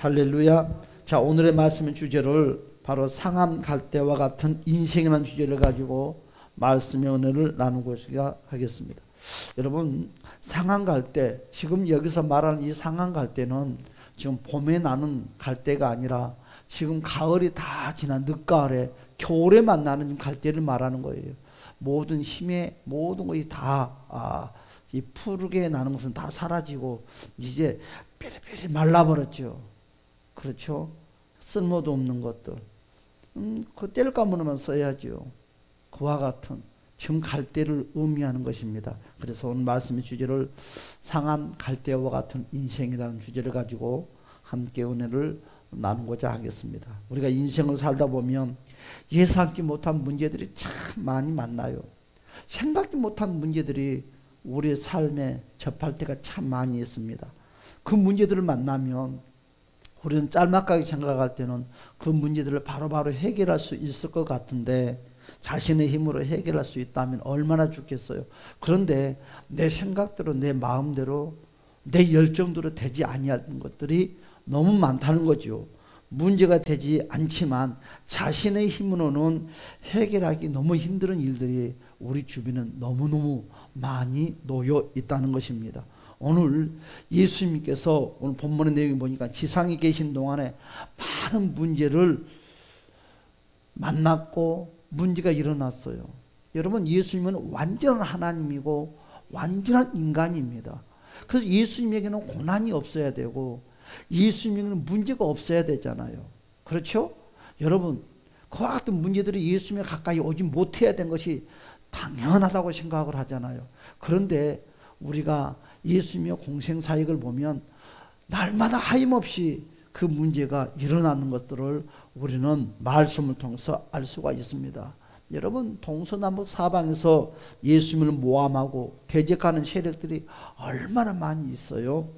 할렐루야. 자, 오늘의 말씀의 주제를 바로 상한 갈대와 같은 인생이라는 주제를 가지고 말씀의 은혜를 나누고 하겠습니다. 여러분, 상한 갈대, 지금 여기서 말하는 이 상한 갈대는 지금 봄에 나는 갈대가 아니라 지금 가을이 다 지난 늦가을에 겨울에만 나는 갈대를 말하는 거예요. 모든 힘에 모든 것이 다 이 푸르게 나는 것은 다 사라지고 이제 삐리삐리 말라버렸죠. 그렇죠? 쓸모도 없는 것들. 그 뗄감으로만 써야죠. 그와 같은 지금 갈대를 의미하는 것입니다. 그래서 오늘 말씀의 주제를 상한 갈대와 같은 인생이라는 주제를 가지고 함께 은혜를 나누고자 하겠습니다. 우리가 인생을 살다 보면 예상치 못한 문제들이 참 많이 만나요. 생각지 못한 문제들이 우리의 삶에 접할 때가 참 많이 있습니다. 그 문제들을 만나면 우리는 짤막하게 생각할 때는 그 문제들을 바로바로 해결할 수 있을 것 같은데, 자신의 힘으로 해결할 수 있다면 얼마나 좋겠어요. 그런데 내 생각대로, 내 마음대로, 내 열정대로 되지 아니하는 것들이 너무 많다는 거죠. 문제가 되지 않지만 자신의 힘으로는 해결하기 너무 힘든 일들이 우리 주변은 너무너무 많이 놓여 있다는 것입니다. 오늘 예수님께서 오늘 본문의 내용을 보니까 지상에 계신 동안에 많은 문제를 만났고 문제가 일어났어요. 여러분, 예수님은 완전한 하나님이고 완전한 인간입니다. 그래서 예수님에게는 고난이 없어야 되고 예수님에게는 문제가 없어야 되잖아요. 그렇죠? 여러분, 그와 같은 문제들이 예수님에 가까이 오지 못해야 된 것이 당연하다고 생각을 하잖아요. 그런데 우리가 예수님의 공생사역을 보면 날마다 하염없이 그 문제가 일어나는 것들을 우리는 말씀을 통해서 알 수가 있습니다. 여러분, 동서남북 사방에서 예수님을 모함하고 대적하는 세력들이 얼마나 많이 있어요.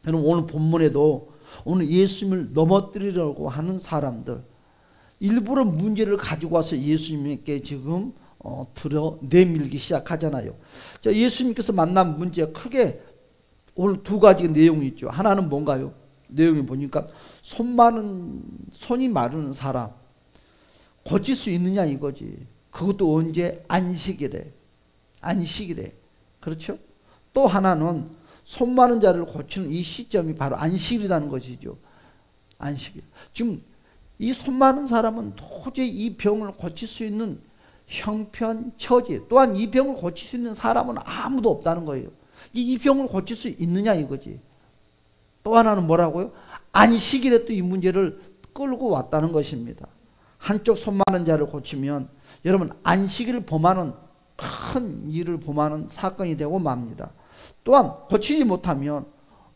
여러분, 오늘 본문에도 오늘 예수님을 넘어뜨리려고 하는 사람들, 일부러 문제를 가지고 와서 예수님께 지금 내밀기 시작하잖아요. 자, 예수님께서 만난 문제가 크게 오늘 두 가지 내용이 있죠. 하나는 뭔가요? 내용이 보니까 손이 마르는 사람 고칠 수 있느냐 이거지. 그것도 언제? 안식일에. 그렇죠? 또 하나는 손 마른 자를 고치는 이 시점이 바로 안식일이라는 것이죠. 안식일. 지금 이 손 마른 사람은 도저히 이 병을 고칠 수 있는 형편처지, 또한 이 병을 고칠 수 있는 사람은 아무도 없다는 거예요. 이 병을 고칠 수 있느냐 이거지. 또 하나는 뭐라고요? 안식일에 또 이 문제를 끌고 왔다는 것입니다. 한쪽 손 마른 자를 고치면 여러분, 안식일을 범하는 큰 일을 범하는 사건이 되고 맙니다. 또한 고치지 못하면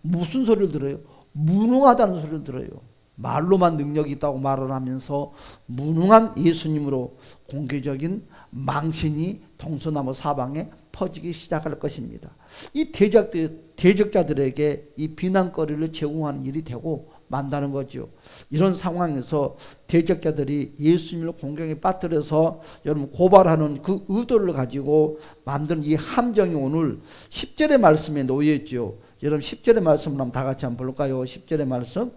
무슨 소리를 들어요? 무능하다는 소리를 들어요. 말로만 능력이 있다고 말을 하면서 무능한 예수님으로 공개적인 망신이 동서남북 사방에 퍼지기 시작할 것입니다. 이 대적자들에게 이 비난거리를 제공하는 일이 되고 만다는 거죠. 이런 상황에서 대적자들이 예수님을 공경에 빠뜨려서 여러분 고발하는 그 의도를 가지고 만든 이 함정이 오늘 10절의 말씀에 놓여 있죠. 여러분 10절의 말씀을 한번 다 같이 한번 볼까요? 10절의 말씀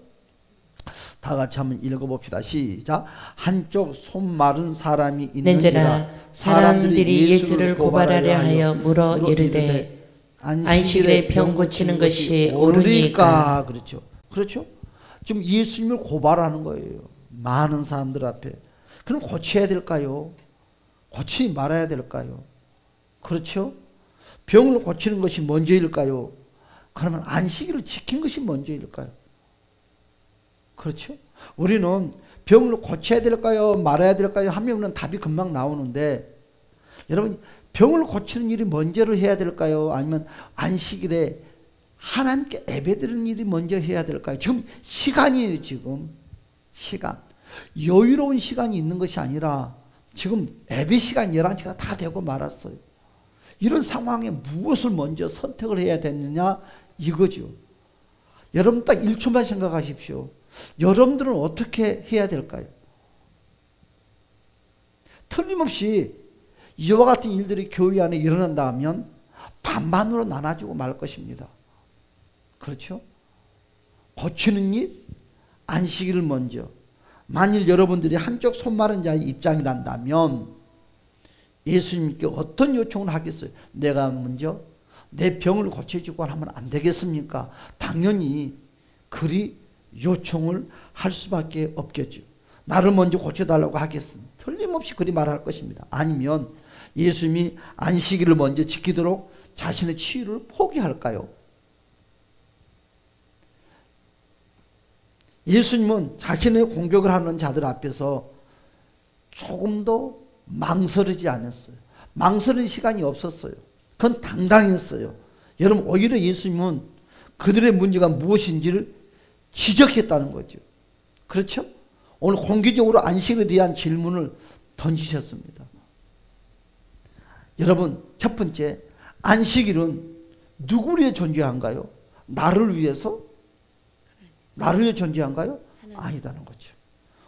다 같이 한번 읽어봅시다. 시작. 한쪽 손 마른 사람이 있는지라 사람들이 예수를 고발하려 하여 물어 이르되 안식일에 병 고치는 것이 옳으니까. 그렇죠. 그렇죠. 지금 예수님을 고발하는 거예요. 많은 사람들 앞에. 그럼 고쳐야 될까요? 고치지 말아야 될까요? 그렇죠. 병을 고치는 것이 먼저일까요? 그러면 안식일을 지킨 것이 먼저일까요? 그렇죠? 우리는 병을 고쳐야 될까요? 말아야 될까요? 하면 답이 금방 나오는데, 여러분, 병을 고치는 일이 먼저를 해야 될까요? 아니면 안식일에 하나님께 예배드리는 일이 먼저 해야 될까요? 지금 시간이에요. 지금 시간, 여유로운 시간이 있는 것이 아니라 지금 예배 시간 11시가 다 되고 말았어요. 이런 상황에 무엇을 먼저 선택을 해야 되느냐 이거죠. 여러분 딱 1초만 생각하십시오. 여러분들은 어떻게 해야 될까요? 틀림없이 이와 같은 일들이 교회 안에 일어난다 하면 반반으로 나눠지고 말 것입니다. 그렇죠? 고치는 일, 안식일을 먼저, 만일 여러분들이 한쪽 손 마른 자의 입장이란다면 예수님께 어떤 요청을 하겠어요? 내가 먼저 내 병을 고쳐주고 하면 안 되겠습니까? 당연히 그리 요청을 할 수밖에 없겠죠. 나를 먼저 고쳐달라고 하겠습니다. 틀림없이 그리 말할 것입니다. 아니면 예수님이 안식일을 먼저 지키도록 자신의 치유를 포기할까요? 예수님은 자신의 공격을 하는 자들 앞에서 조금도 망설이지 않았어요. 망설일 시간이 없었어요. 그건 당당했어요. 여러분, 오히려 예수님은 그들의 문제가 무엇인지를 지적했다는 거죠. 그렇죠? 오늘 공개적으로 안식일에 대한 질문을 던지셨습니다. 여러분, 첫 번째, 안식일은 누구를 위해 존재한가요? 나를 위해서? 나를 위해 존재한가요? 아니다는 거죠.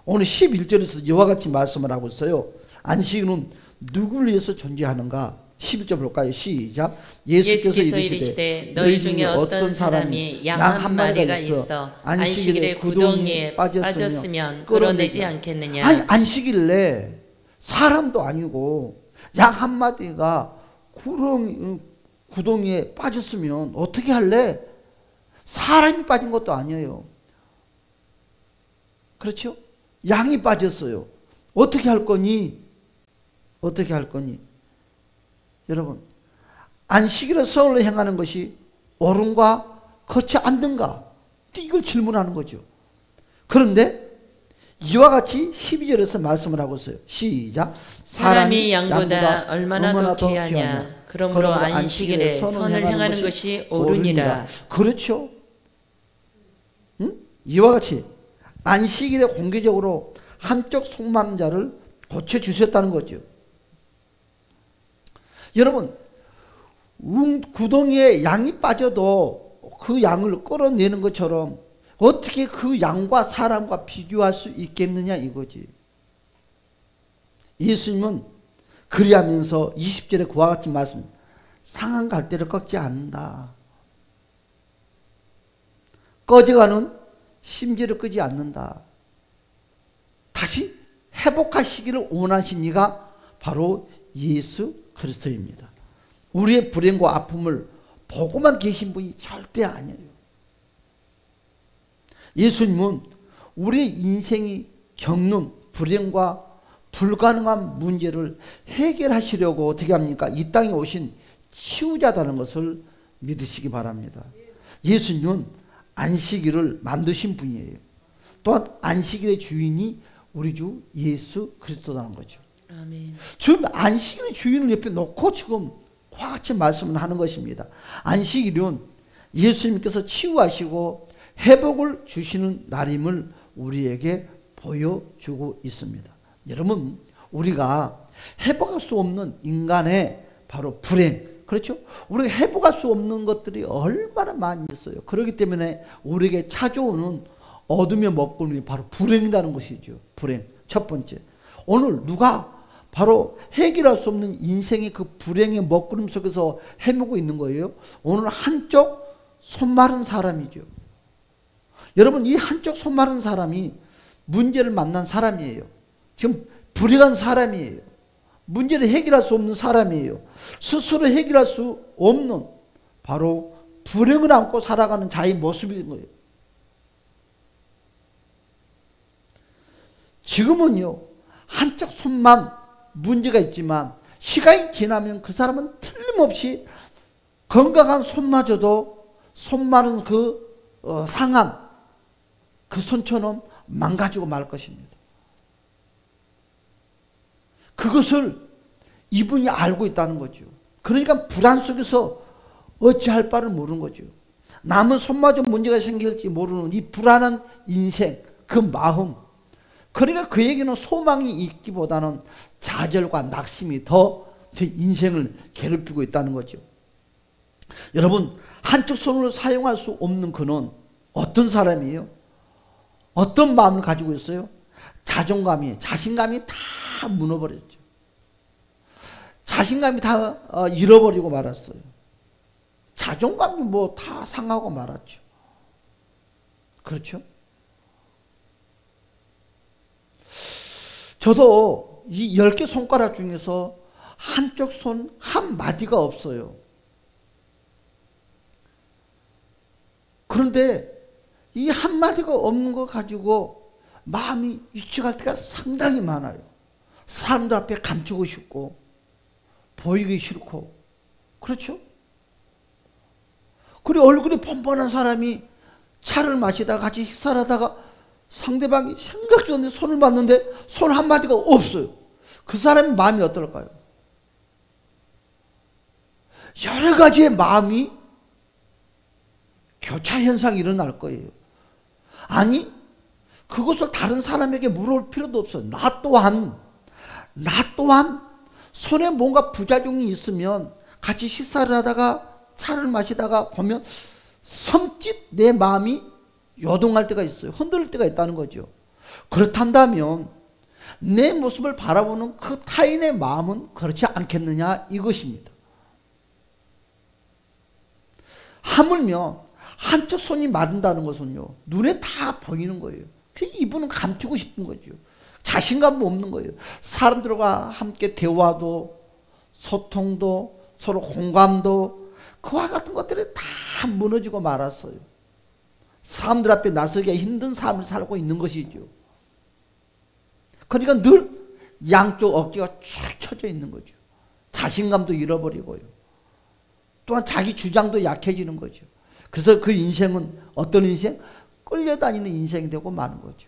오늘 11절에서 이와 같이 말씀을 하고 있어요. 안식일은 누구를 위해서 존재하는가? 11절 볼까요? 시작. 예수께서 이르시되 너희 중에 어떤 사람이 양 한 마리가 있어 안식일에 구덩이에 빠졌으면 끌어내지 않겠느냐. 아니, 안식일에 사람도 아니고 양 한 마리가 구덩이에 빠졌으면 어떻게 할래? 사람이 빠진 것도 아니에요. 그렇죠? 양이 빠졌어요. 어떻게 할 거니? 어떻게 할 거니? 여러분, 안식일에 선을 행하는 것이 옳은가 그렇지 않는가? 이걸 질문하는 거죠. 그런데 이와 같이 12절에서 말씀을 하고 있어요. 시작. 사람이 양보다 얼마나 더 귀하냐. 그러므로 안식일에 선을 행하는 것이 옳으니라. 그렇죠. 응? 이와 같이 안식일에 공개적으로 한쪽 속 마른 자를 고쳐주셨다는 거죠. 여러분, 구덩이에 양이 빠져도 그 양을 끌어내는 것처럼 어떻게 그 양과 사람과 비교할 수 있겠느냐 이거지. 예수님은 그리하면서 20절에 그와 같이 말씀, 상한 갈대를 꺾지 않는다. 꺼져가는 심지를 끄지 않는다. 다시 회복하시기를 원하신 이가 바로 예수 그리스도입니다. 우리의 불행과 아픔을 보고만 계신 분이 절대 아니에요. 예수님은 우리의 인생이 겪는 불행과 불가능한 문제를 해결하시려고 어떻게 합니까? 이 땅에 오신 치유자다는 것을 믿으시기 바랍니다. 예수님은 안식일을 만드신 분이에요. 또한 안식일의 주인이 우리 주 예수 그리스도라는 거죠. 아멘. 지금 안식일의 주인을 옆에 놓고 지금 화같이 말씀을 하는 것입니다. 안식일은 예수님께서 치유하시고 회복을 주시는 날임을 우리에게 보여주고 있습니다. 여러분, 우리가 회복할 수 없는 인간의 바로 불행, 그렇죠? 우리가 회복할 수 없는 것들이 얼마나 많이 있어요. 그렇기 때문에 우리에게 찾아오는 어둠의 먹구름이 바로 불행이라는 것이죠. 불행. 첫 번째, 오늘 누가 바로 해결할 수 없는 인생의 그 불행의 먹구름 속에서 헤매고 있는 거예요? 오늘 한쪽 손 마른 사람이죠. 여러분, 이 한쪽 손 마른 사람이 문제를 만난 사람이에요. 지금 불행한 사람이에요. 문제를 해결할 수 없는 사람이에요. 스스로 해결할 수 없는 바로 불행을 안고 살아가는 자의 모습인 거예요. 지금은요, 한쪽 손만 문제가 있지만 시간이 지나면 그 사람은 틀림없이 건강한 손마저도 손 마른 그 상한 그 손처럼 망가지고 말 것입니다. 그것을 이분이 알고 있다는 거죠. 그러니까 불안 속에서 어찌할 바를 모르는 거죠. 남은 손마저 문제가 생길지 모르는 이 불안한 인생, 그 마음. 그러니까 그에게는 소망이 있기보다는 좌절과 낙심이 더 제 인생을 괴롭히고 있다는 거죠. 여러분, 한쪽 손으로 사용할 수 없는 그는 어떤 사람이에요? 어떤 마음을 가지고 있어요? 자신감이 다 무너버렸죠. 자신감이 다 잃어버리고 말았어요. 자존감이 뭐 다 상하고 말았죠. 그렇죠? 저도 이 10개 손가락 중에서 한쪽 손 한마디가 없어요. 그런데 이 한마디가 없는 거 가지고 마음이 위축할 때가 상당히 많아요. 사람들 앞에 감추고 싶고 보이기 싫고, 그렇죠? 그리고 얼굴이 뻔뻔한 사람이 차를 마시다가 같이 식사를 하다가 상대방이 생각지도 않는 손을 봤는데 손 한마디가 없어요. 그 사람의 마음이 어떨까요? 여러 가지의 마음이 교차 현상이 일어날 거예요. 아니, 그것을 다른 사람에게 물어볼 필요도 없어요. 나 또한 손에 뭔가 부작용이 있으면 같이 식사를 하다가 차를 마시다가 보면 섬찟 내 마음이 요동할 때가 있어요. 흔들릴 때가 있다는 거죠. 그렇단다면 내 모습을 바라보는 그 타인의 마음은 그렇지 않겠느냐 이것입니다. 하물며 한쪽 손이 마른다는 것은요, 눈에 다 보이는 거예요. 이분은 감추고 싶은 거죠. 자신감도 없는 거예요. 사람들과 함께 대화도 소통도 서로 공감도 그와 같은 것들이 다 무너지고 말았어요. 사람들 앞에 나서기가 힘든 삶을 살고 있는 것이죠. 그러니까 늘 양쪽 어깨가 축 처져 있는 거죠. 자신감도 잃어버리고요. 또한 자기 주장도 약해지는 거죠. 그래서 그 인생은 어떤 인생? 끌려다니는 인생이 되고 마는 거죠.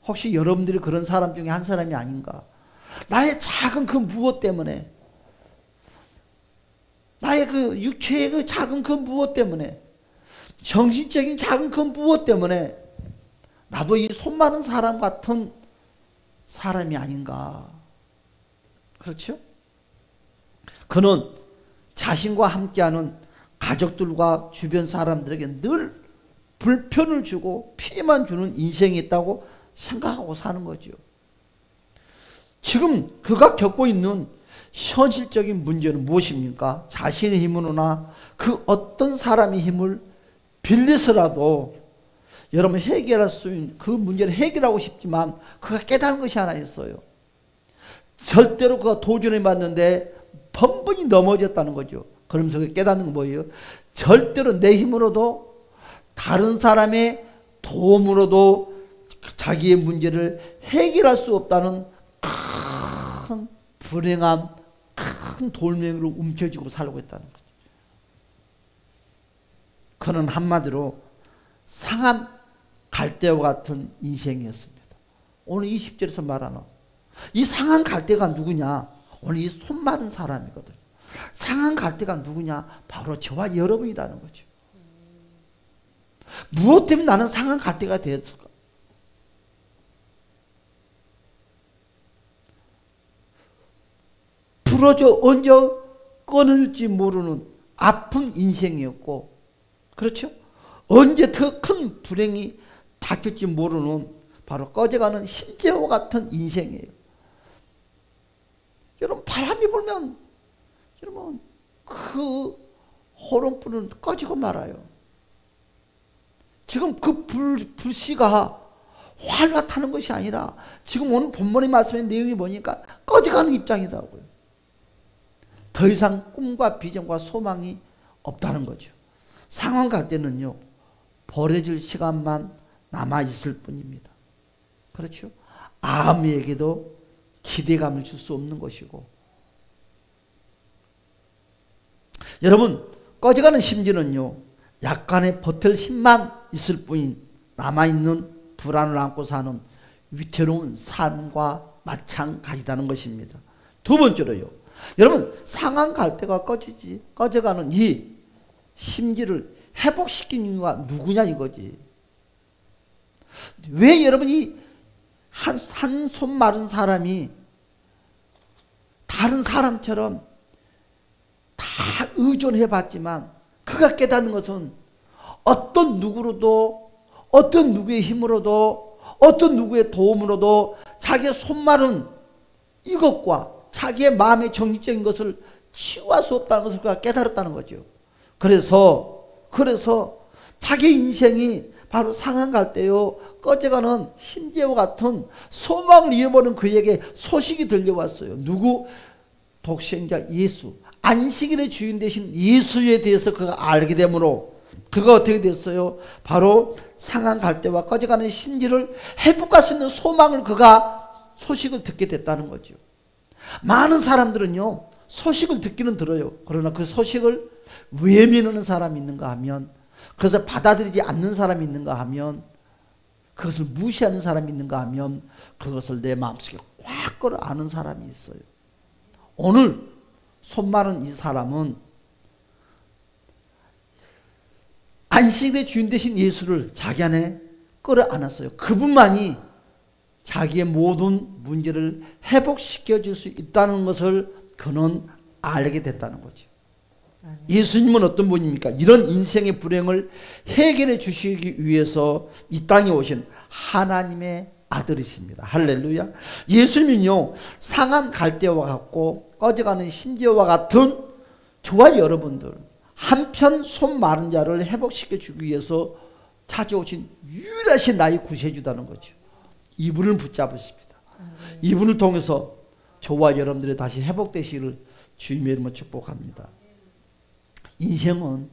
혹시 여러분들이 그런 사람 중에 한 사람이 아닌가? 나의 작은 그 무엇 때문에, 나의 그 육체의 그 작은 그 무엇 때문에, 정신적인 작은 그 무엇 때문에 나도 이 손 많은 사람 같은 사람이 아닌가? 그렇죠? 그는 자신과 함께하는 가족들과 주변 사람들에게 늘 불편을 주고 피해만 주는 인생이 있다고 생각하고 사는 거죠. 지금 그가 겪고 있는 현실적인 문제는 무엇입니까? 자신의 힘으로나 그 어떤 사람의 힘을 빌려서라도 여러분 해결할 수 있는 그 문제를 해결하고 싶지만 그가 깨달은 것이 하나 있어요. 절대로 그가 도전해 봤는데 번번이 넘어졌다는 거죠. 그러면서 깨닫는 건 뭐예요? 절대로 내 힘으로도 다른 사람의 도움으로도 자기의 문제를 해결할 수 없다는 큰 불행함, 큰 돌멩이로 움켜쥐고 살고 있다는 거죠. 그는 한마디로 상한 갈대와 같은 인생이었습니다. 오늘 20절에서 말하는 이 상한 갈대가 누구냐? 오늘 이 손 마른 사람이거든요. 상한 갈대가 누구냐? 바로 저와 여러분이라는 거죠. 무엇 때문에 나는 상한 갈대가 되었을까? 부러져 언제 끊을지 모르는 아픈 인생이었고, 그렇죠? 언제 더 큰 불행이 닥칠지 모르는 바로 꺼져가는 심지어와 같은 인생이에요. 여러분 바람이 불면 여러분 그 호롱불은 꺼지고 말아요. 지금 그 불씨가 활과 타는 것이 아니라 지금 오늘 본문의 말씀의 내용이 뭐니까 꺼져가는 입장이다고요. 더 이상 꿈과 비전과 소망이 없다는 거죠. 상황 갈 때는요, 버려질 시간만 남아있을 뿐입니다. 그렇죠? 아무에게도 기대감을 줄 수 없는 것이고, 여러분 꺼져가는 심지는요, 약간의 버틸 힘만 있을 뿐인 남아있는 불안을 안고 사는 위태로운 삶과 마찬가지다는 것입니다. 두 번째로요, 여러분 상한 갈대가 꺼져가는 이 심지를 회복시킨 이유가 누구냐 이거지. 왜 여러분이 한 손 마른 사람이 다른 사람처럼 다 의존해 봤지만 그가 깨닫는 것은 어떤 누구로도, 어떤 누구의 힘으로도, 어떤 누구의 도움으로도 자기의 손 마른 이것과 자기의 마음의 정신적인 것을 치유할 수 없다는 것을 그가 깨달았다는 거죠. 그래서 자기 인생이 바로 상한 갈대요, 꺼져가는 흰재와 같은 소망을 잃어버린 그에게 소식이 들려왔어요. 누구? 독생자 예수, 안식일의 주인 되신 예수에 대해서 그가 알게 되므로 그가 어떻게 됐어요? 바로 상한 갈대와 꺼져가는 심지를 회복할 수 있는 소망을 그가 소식을 듣게 됐다는 거죠. 많은 사람들은요 소식을 듣기는 들어요. 그러나 그 소식을 외면하는 사람이 있는가 하면, 그것을 받아들이지 않는 사람이 있는가 하면, 그것을 무시하는 사람이 있는가 하면 그것을 내 마음속에 꽉 끌어 안은 사람이 있어요. 오늘 손 마른 이 사람은 안식일의 주인 되신 예수를 자기 안에 끌어 안았어요. 그분만이 자기의 모든 문제를 회복시켜 줄 수 있다는 것을 그는 알게 됐다는 거죠. 예수님은 어떤 분입니까? 이런 인생의 불행을 해결해 주시기 위해서 이 땅에 오신 하나님의 아들이십니다. 할렐루야. 예수님은요 상한 갈대와 같고 꺼져가는 심지와 같은 저와 여러분들 한편 손 마른 자를 회복시켜 주기 위해서 찾아오신 유일하신 나의 구세주다는 거죠. 이분을 붙잡으십니다. 이분을 통해서 저와 여러분들이 다시 회복되시기를 주님의 이름으로 축복합니다. 인생은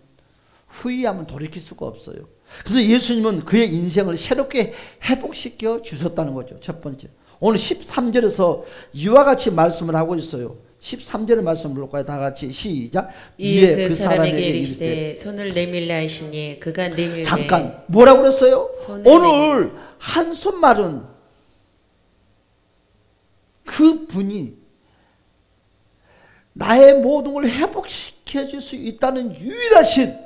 후회하면 돌이킬 수가 없어요. 그래서 예수님은 그의 인생을 새롭게 회복시켜 주셨다는 거죠. 첫 번째, 오늘 13절에서 이와 같이 말씀을 하고 있어요. 13절의 말씀을 볼까요? 다 같이 시작. 이에 그 사람에게 이르시되 손을 내밀라 하시니 그가 내밀되. 잠깐 뭐라고 그랬어요? 오늘 한 손 마른 그 분이 나의 모든 걸 회복시켜 줄 수 있다는 유일하신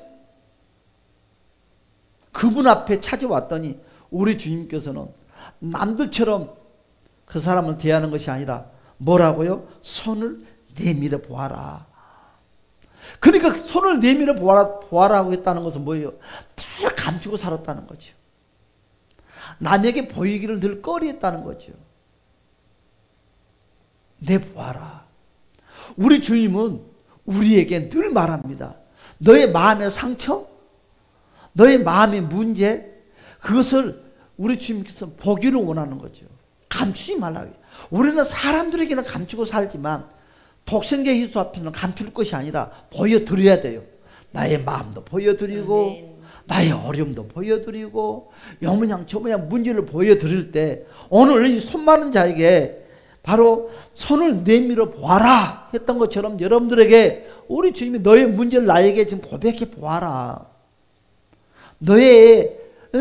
그분 앞에 찾아왔더니 우리 주님께서는 남들처럼 그 사람을 대하는 것이 아니라 뭐라고요? 손을 내밀어 보아라. 그러니까 손을 내밀어 보아라고 했다는 것은 뭐예요? 늘 감추고 살았다는 거죠. 남에게 보이기를 늘 꺼리했다는 거죠. 내보아라. 우리 주님은 우리에게 늘 말합니다. 너의 마음의 상처, 너의 마음의 문제, 그것을 우리 주님께서 보기를 원하는 거죠. 감추지 말라고. 우리는 사람들에게는 감추고 살지만 독생자 예수 앞에서는 감출 것이 아니라 보여드려야 돼요. 나의 마음도 보여드리고 나의 어려움도 보여드리고 여모양 저모양 문제를 보여드릴 때 오늘 이 손 마른 자에게 바로 손을 내밀어 보아라 했던 것처럼 여러분들에게 우리 주님이 너의 문제를 나에게 지금 고백해 보아라. 너의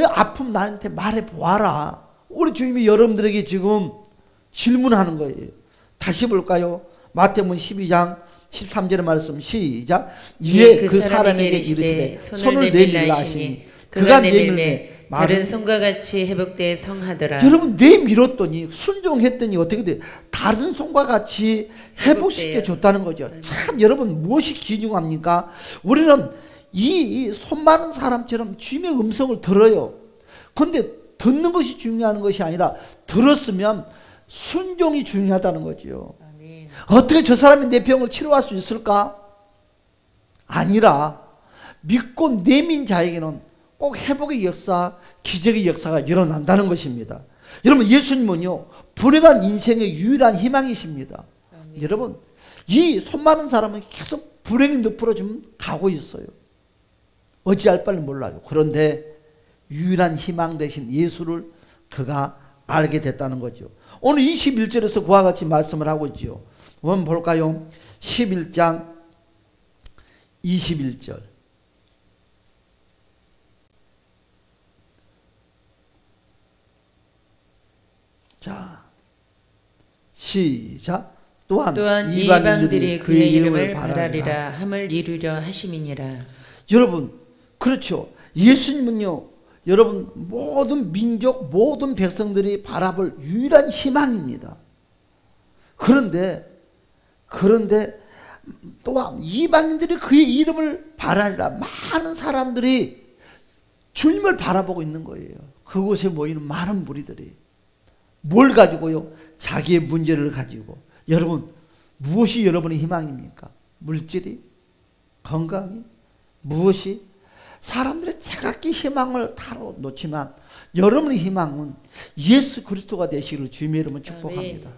아픔 나한테 말해 보아라. 우리 주님이 여러분들에게 지금 질문하는 거예요. 다시 볼까요? 마태복음 12장 13절의 말씀 시작. 이에 그 사람에게 이르시되 손을 내밀라 하시니 그가 내밀매 다른 손과 같이 회복되어 성하더라. 여러분 내밀었더니 순종했더니 어떻게 돼? 다른 손과 같이 회복시켜 줬다는 거죠. 참 여러분 무엇이 귀중합니까? 우리는 이 손 많은 사람처럼 주님의 음성을 들어요. 그런데 듣는 것이 중요한 것이 아니라 들었으면 순종이 중요하다는 거죠. 아멘. 어떻게 저 사람이 내 병을 치료할 수 있을까? 아니라 믿고 내민 자에게는 꼭 회복의 역사, 기적의 역사가 일어난다는 것입니다. 여러분 예수님은요 불행한 인생의 유일한 희망이십니다. 아멘. 여러분 이 손 많은 사람은 계속 불행의 늪으로 좀 가고 있어요. 어찌할 바를 몰라요. 그런데 유일한 희망 되신 예수를 그가 알게 됐다는 거죠. 오늘 21절에서 그와 같이 말씀을 하고 있죠. 한번 볼까요? 11장 21절. 자, 시작. 또한 이방들이 그의 이름을 바라리라 함을 이루려 하심이니라. 여러분 그렇죠. 예수님은요 여러분 모든 민족 모든 백성들이 바라볼 유일한 희망입니다. 그런데 또한 이방인들이 그의 이름을 바라리라. 많은 사람들이 주님을 바라보고 있는 거예요. 그곳에 모이는 많은 무리들이 뭘 가지고요? 자기의 문제를 가지고. 여러분 무엇이 여러분의 희망입니까? 물질이? 건강이? 무엇이? 사람들의 제각기 희망을 다로 놓지만 여러분의 희망은 예수 그리스도가 되시기를 주님의 이름으로 축복합니다.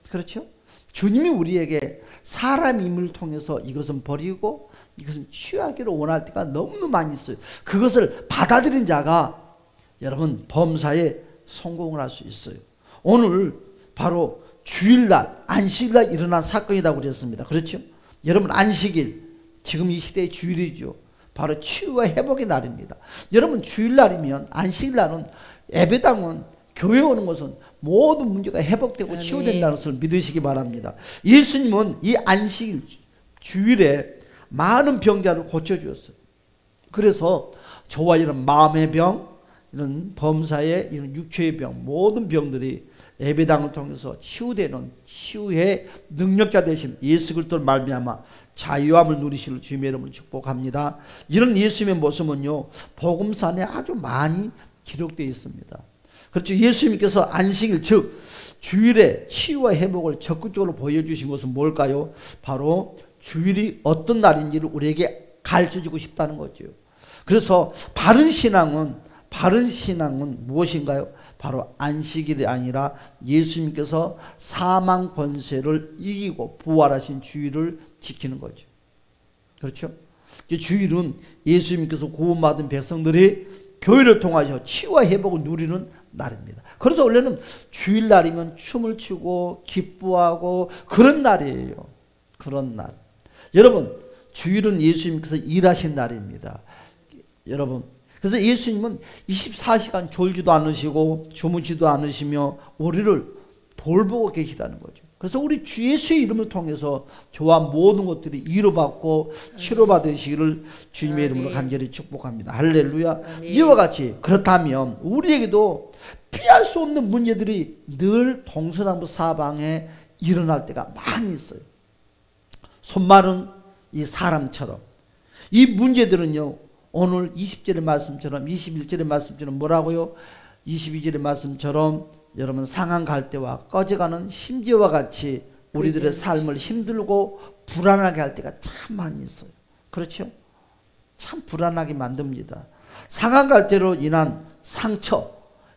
그렇죠? 주님이 우리에게 사람임을 통해서 이것은 버리고 이것은 취하기를 원할 때가 너무너무 많이 있어요. 그것을 받아들인 자가 여러분 범사에 성공을 할 수 있어요. 오늘 바로 주일날 안식일날 일어난 사건이라고 그랬습니다. 그렇죠? 여러분 안식일 지금 이 시대의 주일이죠. 바로 치유와 회복의 날입니다. 여러분 주일날이면 안식일날은 예배당은 교회 오는 것은 모든 문제가 회복되고 치유된다는 것을 믿으시기 바랍니다. 예수님은 이 안식일 주일에 많은 병자를 고쳐주었어요. 그래서 저와 이런 마음의 병, 이런 범사의 이런 육체의 병, 모든 병들이 예배당을 통해서 치유되는 치유의 능력자 되신 예수 그리스도를 말미암아 자유함을 누리실 주님의 이름으로 축복합니다. 이런 예수님의 모습은요 복음서 안에 아주 많이 기록되어 있습니다. 그렇죠. 예수님께서 안식일 즉 주일에 치유와 회복을 적극적으로 보여주신 것은 뭘까요? 바로 주일이 어떤 날인지를 우리에게 가르쳐주고 싶다는 거죠. 그래서 바른 신앙은 무엇인가요? 바로 안식일이 아니라 예수님께서 사망 권세를 이기고 부활하신 주일을 지키는 거죠. 그렇죠? 주일은 예수님께서 구원받은 백성들이 교회를 통하여 치유와 회복을 누리는 날입니다. 그래서 원래는 주일날이면 춤을 추고 기뻐하고 그런 날이에요. 그런 날. 여러분 주일은 예수님께서 일하신 날입니다. 여러분 그래서 예수님은 24시간 졸지도 않으시고 주무지도 않으시며 우리를 돌보고 계시다는 거죠. 그래서 우리 주 예수의 이름을 통해서 저와 모든 것들이 위로받고 치료받으시기를 주님의 이름으로 간절히 축복합니다. 할렐루야. 이와 같이 그렇다면 우리에게도 피할 수 없는 문제들이 늘 동서남북 사방에 일어날 때가 많이 있어요. 손마른 이 사람처럼 이 문제들은요 오늘 20절의 말씀처럼 21절의 말씀처럼 뭐라고요? 22절의 말씀처럼 여러분 상한 갈대와 꺼져가는 심지어와 같이 우리들의 삶을 힘들고 불안하게 할 때가 참 많이 있어요. 그렇죠? 참 불안하게 만듭니다. 상한 갈대로 인한 상처,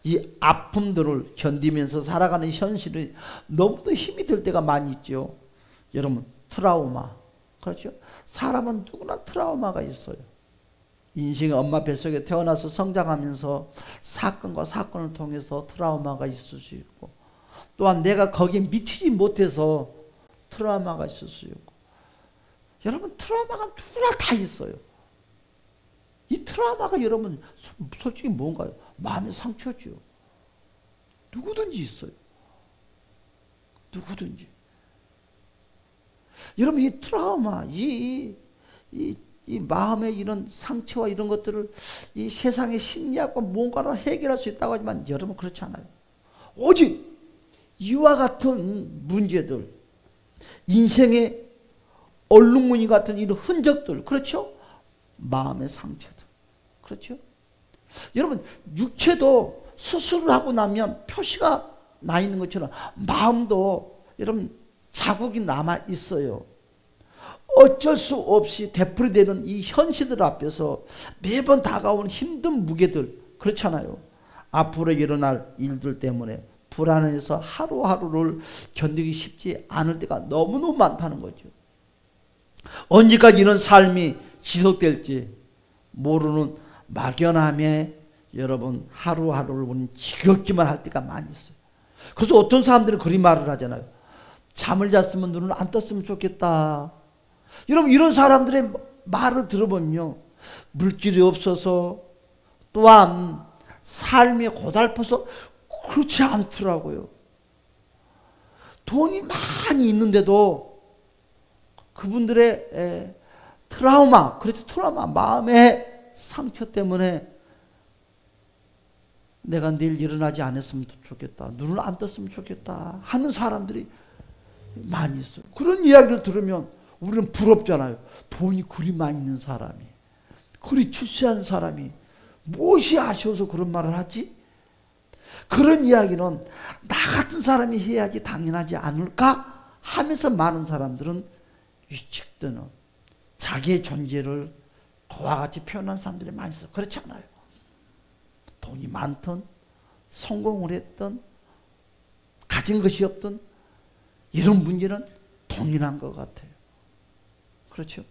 이 아픔들을 견디면서 살아가는 현실이 너무도 힘이 들 때가 많이 있죠. 여러분 트라우마, 그렇죠? 사람은 누구나 트라우마가 있어요. 인생의 엄마 뱃속에 태어나서 성장하면서 사건과 사건을 통해서 트라우마가 있을 수 있고 또한 내가 거기에 미치지 못해서 트라우마가 있을 수 있고 여러분 트라우마가 누구나 다 있어요. 이 트라우마가 여러분 솔직히 뭔가요? 마음의 상처죠. 누구든지 있어요. 누구든지. 여러분 이 트라우마 이 마음의 이런 상처와 이런 것들을 이 세상의 심리학과 뭔가를 해결할 수 있다고 하지만 여러분 그렇지 않아요. 오직 이와 같은 문제들, 인생의 얼룩무늬 같은 이런 흔적들, 그렇죠? 마음의 상처들, 그렇죠? 여러분 육체도 수술을 하고 나면 표시가 나 있는 것처럼 마음도 여러분 자국이 남아 있어요. 어쩔 수 없이 되풀이되는 이 현실들 앞에서 매번 다가오는 힘든 무게들 그렇잖아요. 앞으로 일어날 일들 때문에 불안해서 하루하루를 견디기 쉽지 않을 때가 너무너무 많다는 거죠. 언제까지 이런 삶이 지속될지 모르는 막연함에 여러분 하루하루를 우리는 지겹기만 할 때가 많이 있어요. 그래서 어떤 사람들은 그런 말을 하잖아요. 잠을 잤으면 눈을 안 떴으면 좋겠다. 여러분 이런 사람들의 말을 들어보면요 물질이 없어서 또한 삶이 고달퍼서 그렇지 않더라고요. 돈이 많이 있는데도 그분들의 트라우마, 그렇죠, 트라우마, 마음의 상처 때문에 내가 내일 일어나지 않았으면 좋겠다, 눈을 안 떴으면 좋겠다 하는 사람들이 많이 있어요. 그런 이야기를 들으면 우리는 부럽잖아요. 돈이 그리 많이 있는 사람이, 그리 출세하는 사람이 무엇이 아쉬워서 그런 말을 하지? 그런 이야기는 나 같은 사람이 해야지 당연하지 않을까 하면서 많은 사람들은 위축되는 자기의 존재를 그와 같이 표현한 사람들이 많이 있어요. 그렇지 않아요. 돈이 많든 성공을 했든 가진 것이 없든 이런 문제는 동일한 것 같아요. 그렇죠?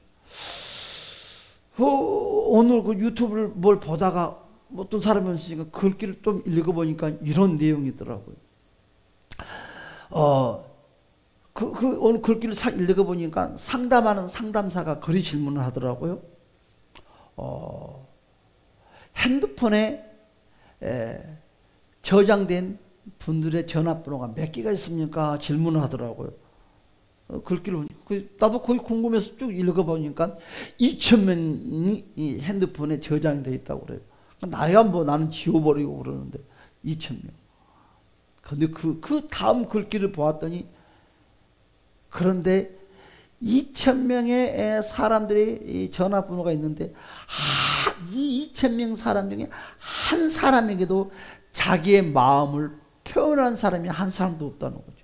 오늘 그 유튜브를 뭘 보다가 어떤 사람이 있으니까 글귀를 좀 읽어보니까 이런 내용이더라고요. 오늘 글귀를 읽어보니까 상담하는 상담사가 그리 질문을 하더라고요. 핸드폰에 저장된 분들의 전화번호가 몇 개가 있습니까? 질문을 하더라고요. 글귀를 나도 거의 궁금해서 쭉 읽어보니까 2,000명이 이 핸드폰에 저장이 되어 있다고 그래요. 나야 뭐 나는 지워버리고 그러는데 2,000명. 근데 그 다음 글귀를 보았더니 그런데 2,000명의 사람들이 이 전화번호가 있는데 이 2,000명 사람 중에 한 사람에게도 자기의 마음을 표현한 사람이 한 사람도 없다는 거죠.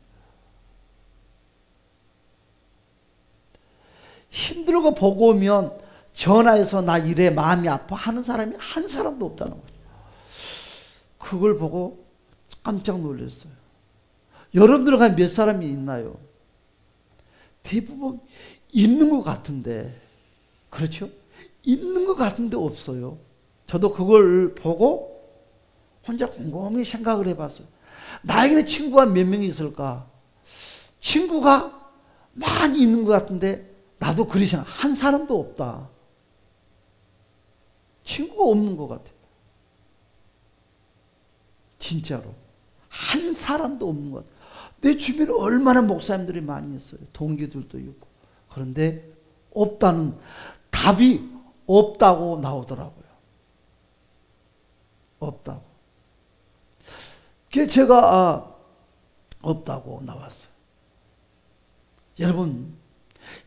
힘들고 보고 오면 전화해서 나 이래 마음이 아파 하는 사람이 한 사람도 없다는 거죠. 그걸 보고 깜짝 놀랐어요. 여러분들 가면 몇 사람이 있나요? 대부분 있는 것 같은데, 그렇죠? 있는 것 같은데 없어요. 저도 그걸 보고 혼자 곰곰이 생각을 해봤어요. 나에게는 친구가 몇 명이 있을까? 친구가 많이 있는 것 같은데 나도 그리 생각, 한 사람도 없다. 친구가 없는 것 같아요. 진짜로. 한 사람도 없는 것 같아요. 내 주변에 얼마나 목사님들이 많이 있어요. 동기들도 있고. 그런데 없다는, 답이 없다고 나오더라고요. 없다고. 그래서 제가 없다고 나왔어요. 여러분,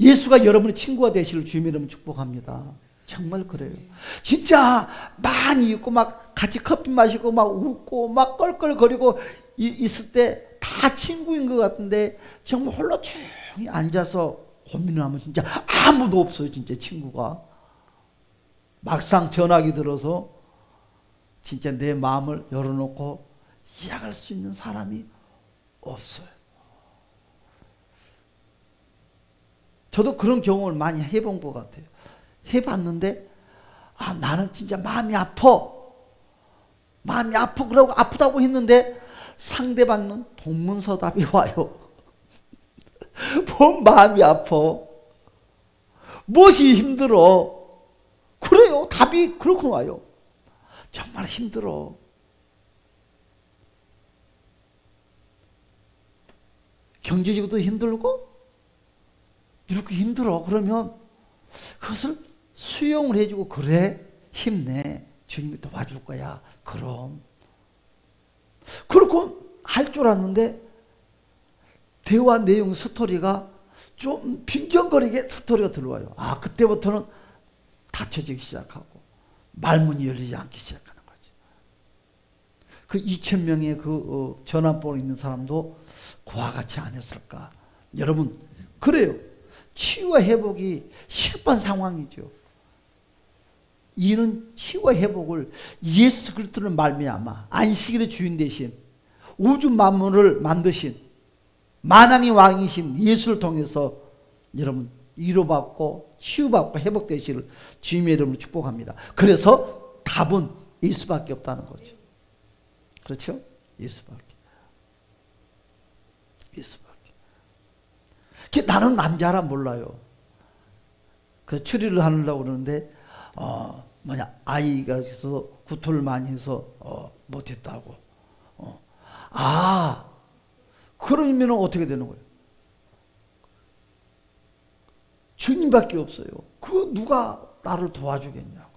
예수가 여러분의 친구가 되시를 주님의 이름으로 축복합니다. 정말 그래요. 진짜 많이 있고 막 같이 커피 마시고 막 웃고 막 껄껄거리고 있을 때 다 친구인 것 같은데 정말 홀로 조용히 앉아서 고민을 하면 진짜 아무도 없어요. 진짜 친구가. 막상 전화기 들어서 진짜 내 마음을 열어놓고 이야기할 수 있는 사람이 없어요. 저도 그런 경험을 많이 해본 것 같아요. 해봤는데 나는 진짜 마음이 아파. 마음이 아파. 그러고 아프다고 했는데 상대방은 동문서답이 와요. 뭔 마음이 아파. 무엇이 힘들어. 그래요. 답이 그렇게 와요. 정말 힘들어. 경제적으로도 힘들고 이렇게 힘들어. 그러면 그것을 수용을 해주고, 그래, 힘내, 주님이 도와줄 거야. 그럼 그렇고 할 줄 알았는데 대화 내용 스토리가 좀 빈정거리게 스토리가 들어와요. 그때부터는 닫혀지기 시작하고 말문이 열리지 않기 시작하는 거죠. 그 2,000명의 그 전화번호 있는 사람도 그와 같이 안 했을까? 여러분, 그래요. 치유와 회복이 시급한 상황이죠. 이는 치유와 회복을 예수 그리스도를 말미암아 안식일의 주인 되신, 우주 만물을 만드신 만왕의 왕이신 예수를 통해서 여러분 위로받고 치유받고 회복되시를 주님의 이름으로 축복합니다. 그래서 답은 예수밖에 없다는 거죠. 그렇죠? 예수밖에. 나는 남자라 몰라요. 그 추리를 하려고 그러는데 아이가 있어서 구토를 많이 해서 못했다고. 그러면 어떻게 되는 거예요? 주님밖에 없어요. 그 누가 나를 도와주겠냐고.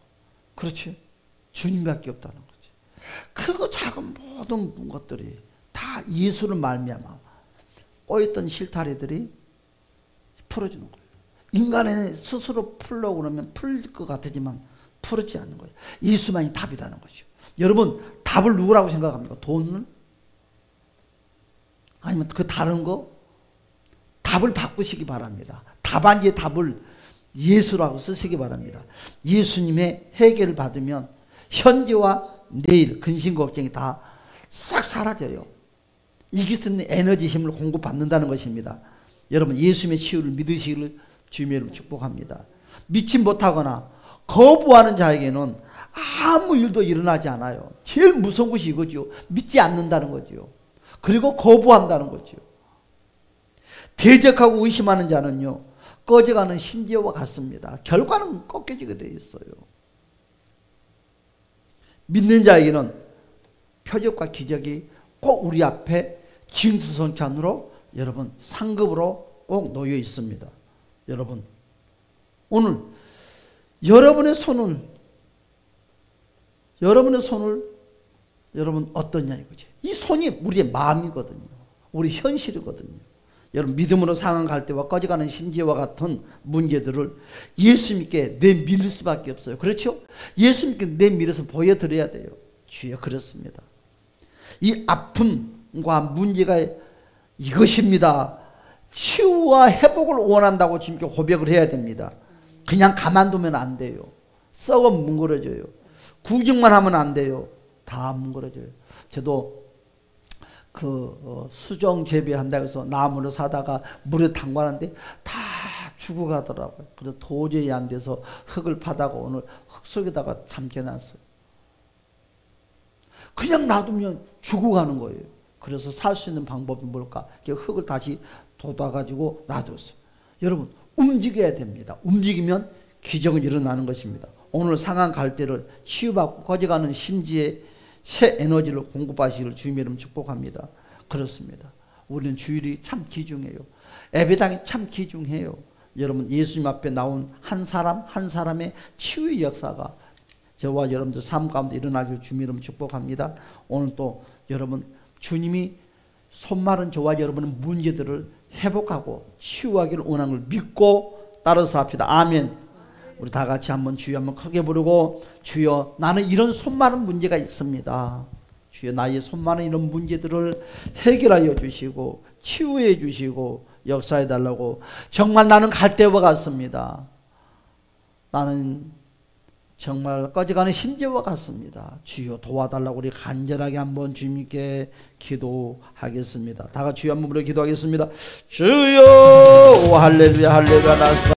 그렇지? 주님밖에 없다는 거지. 크고 작은 모든 것들이 다 예수를 말미암아 꼬였던 실타래들이 풀어주는 거예요. 인간의 스스로 풀려고 그러면 풀릴 것 같지만 풀지 않는 거예요. 예수만이 답이라는 거죠. 여러분, 답을 누구라고 생각합니까? 돈은? 아니면 그 다른 거? 답을 바꾸시기 바랍니다. 답안지의 답을 예수라고 쓰시기 바랍니다. 예수님의 해결을 받으면 현재와 내일 근심 걱정이 다 싹 사라져요. 이길 수 있는 에너지 힘을 공급받는다는 것입니다. 여러분 예수님의 치유를 믿으시기를 주님의 이름으로 축복합니다. 믿지 못하거나 거부하는 자에게는 아무 일도 일어나지 않아요. 제일 무서운 것이 이거죠. 믿지 않는다는 거죠. 그리고 거부한다는 거죠. 대적하고 의심하는 자는요, 꺼져가는 심지어와 같습니다. 결과는 꺾여지게 되어 있어요. 믿는 자에게는 표적과 기적이 꼭 우리 앞에 진수성찬으로 여러분 상급으로 꼭 놓여 있습니다. 여러분 오늘 여러분의 손을 여러분 어떠냐 이거지. 이 손이 우리의 마음이거든요. 우리 현실이거든요. 여러분 믿음으로 상한 갈대와 꺼져가는 심지어와 같은 문제들을 예수님께 내밀 수밖에 없어요. 그렇죠? 예수님께 내밀어서 보여드려야 돼요. 주여 그렇습니다. 이 아픔과 문제가 이것입니다. 치유와 회복을 원한다고 주님께 고백을 해야 됩니다. 그냥 가만두면 안 돼요. 썩어 뭉그러져요. 구경만 하면 안 돼요. 다 뭉그러져요. 저도 수정 재배한다고 해서 나무를 사다가 물에 담가는데 다 죽어가더라고요. 그래서 도저히 안 돼서 흙을 파다가 오늘 흙 속에다가 잠겨놨어요. 그냥 놔두면 죽어가는 거예요. 그래서 살 수 있는 방법이 뭘까? 흙을 다시 돋아가지고 놔뒀어요. 여러분 움직여야 됩니다. 움직이면 기적은 일어나는 것입니다. 오늘 상한 갈대를 치유받고 꺼져가는 심지에 새 에너지를 공급하시기를 주님의 이름 축복합니다. 그렇습니다. 우리는 주일이 참 귀중해요. 예배당이 참 귀중해요. 여러분 예수님 앞에 나온 한 사람 한 사람의 치유의 역사가 저와 여러분들 삶 가운데 일어나기를 주님의 이름 축복합니다. 오늘 또 여러분 주님이 손마른 저와 여러분의 문제들을 회복하고 치유하기를 원하는 걸 믿고 따라서 합시다. 아멘. 우리 다 같이 한번 주여 한번 크게 부르고, 주여 나는 이런 손마른 문제가 있습니다. 주여 나의 손마른 이런 문제들을 해결하여 주시고 치유해 주시고 역사해 달라고. 정말 나는 갈대와 같습니다. 나는 정말 꺼져가는 심지어와 같습니다. 주여 도와달라고 우리 간절하게 한번 주님께 기도하겠습니다. 다 같이 주여 한번 부르고 기도하겠습니다. 주여 할렐루야 할렐루야.